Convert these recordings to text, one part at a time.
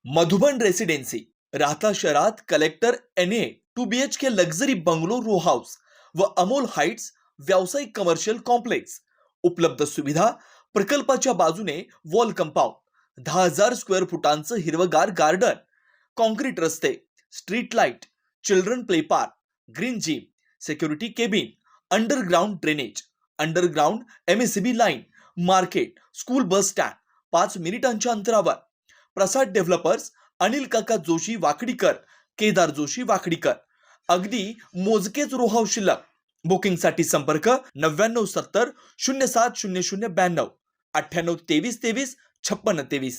Madhuban residency Rahata शहरात collector NA 2 BHK luxury bungalow row house व Amol heights व्यावसायिक कमर्शियल कॉम्प्लेक्स. उपलब्ध सुविधा प्रकल्पाच्या बाजूने वॉल कंपाऊंड, 10,000 स्क्वेअर फुटांचं हिरवगार गार्डन, कॉन्क्रीट रस्ते, street light, children play park, green gym, security cabin, underground drainage, underground MSCB line, market, school bus stand 5 मिनिटांच्या अंतरावर. प्रसाद डेव्हलपर्स, अनिल काका जोशी वाकडीकर, केदार जोशी वाकडीकर. अगदी मोजकेच रो हाऊस शिल्लक. बुकिंगसाठी संपर्क 9970 070092 982323 5623.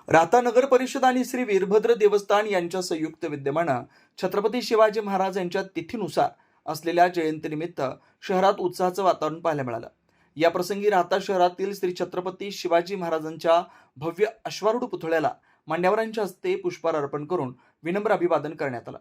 राहता नगर परिषद आणि श्री वीरभद्र देवस्थान यांच्या संयुक्त विद्यमानं छत्रपती शिवाजी महाराज यांच्या तिथीनुसार असलेल्या जयंतीनिमित्त शहरात उत्साहाचं वातावरण पाहायला मिळालं. या प्रसंगी राहता शहरातील श्री छत्रपती शिवाजी महाराजांच्या भव्य अश्वारूढ पुतळ्याला मान्यवरांच्या हस्ते पुष्पहार अर्पण करून विनम्र अभिवादन करण्यात आलं.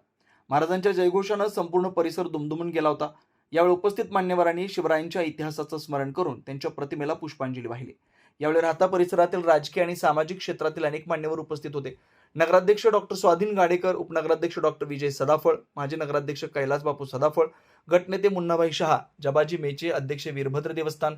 महाराजांच्या जयघोषानं संपूर्ण परिसर दुमदुमून गेला होता. यावेळी उपस्थित मान्यवरांनी शिवरायांच्या इतिहासाचं स्मरण करून त्यांच्या प्रतिमेला पुष्पांजली वाहिली. यावेळी राहता परिसरातील राजकीय आणि सामाजिक क्षेत्रातील अनेक मान्यवर उपस्थित होते. नगराध्यक्ष डॉक्टर स्वाधीन गाडेकर, उपनगराध्यक्ष डॉक्टर विजय सदाफळ, माजी नगराध्यक्ष कैलास बापू सदाफळ, गटनेते मुन्नाभाई शहा, जबाजी मेचे, अध्यक्ष वीरभद्र देवस्थान,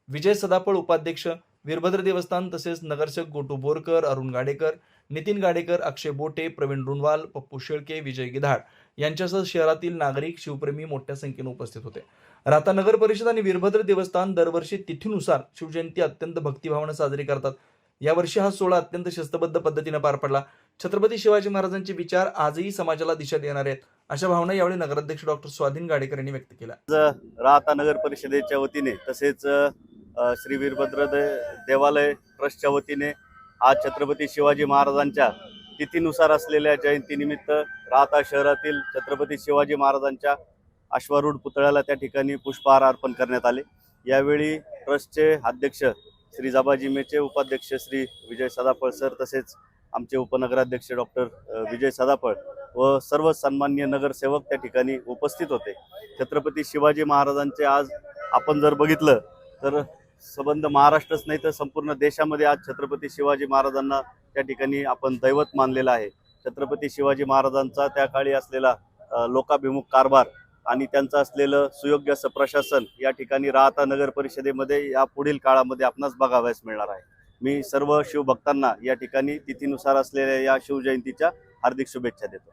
विजय सदाफळ, उपाध्यक्ष वीरभद्र देवस्थान, तसेच नगरसेवक गोटू बोरकर, अरुण गाडेकर, नितीन गाडेकर, अक्षय बोटे, प्रवीण रुणवाल, पप्पू शेळके, विजय गिधाड यांच्यासह शहरातील नागरिक, शिवप्रेमी मोठ्या संख्येने उपस्थित होते. राहता नगर परिषद आणि वीरभद्र देवस्थान दरवर्षी तिथीनुसार शिवजयंती अत्यंत भक्तिभावाने साजरी करतात. यावर्षी हा सोहळा अत्यंत शिस्तबद्ध पद्धतीने पार पडला. छत्रपती शिवाजी महाराजांचे विचार आजही समाजाला दिशा देणारे आहेत, अशा भावना यावेळी नगराध्यक्ष डॉक्टर स्वाधीन गाडेकर यांनी व्यक्त केल्या. राहता नगर परिषदेच्या वतीने तसेच श्री वीरभद्र देवालय ट्रस्टच्या वतीने आज छत्रपती शिवाजी महाराजांच्या तिथीनुसार असलेल्या जयंतीनिमित्त राहता शहरातील छत्रपती शिवाजी महाराजांच्या अश्वारूढ पुतळ्याला त्या ठिकाणी पुष्पहार अर्पण करण्यात आले. यावेळी ट्रस्टचे अध्यक्ष श्री जबाजी मेचे, उपाध्यक्ष श्री विजय सदाफळ सर, तसेच आमचे उपनगराध्यक्ष डॉक्टर विजय सदाफळ व सर्व सन्माननीय नगरसेवक त्या ठिकाणी उपस्थित होते. छत्रपती शिवाजी महाराजांचे आज आपण जर बघितलं तर संबंध महाराष्ट्रच नाही तर संपूर्ण देशामध्ये आज छत्रपती शिवाजी महाराजांना त्या ठिकाणी आपण दैवत मानलेलं आहे. छत्रपती शिवाजी महाराजांचा त्या काळी असलेला लोकाभिमुख कारभार आणि त्यांचं असलेलं सुयोग्य असं प्रशासन या ठिकाणी राहता नगर परिषदेमध्ये या पुढील काळामध्ये आपणास बघावयास मिळणार आहे. मी सर्व शिवभक्तांना या ठिकाणी तिथीनुसार असलेल्या या शिवजयंतीच्या हार्दिक शुभेच्छा देतो.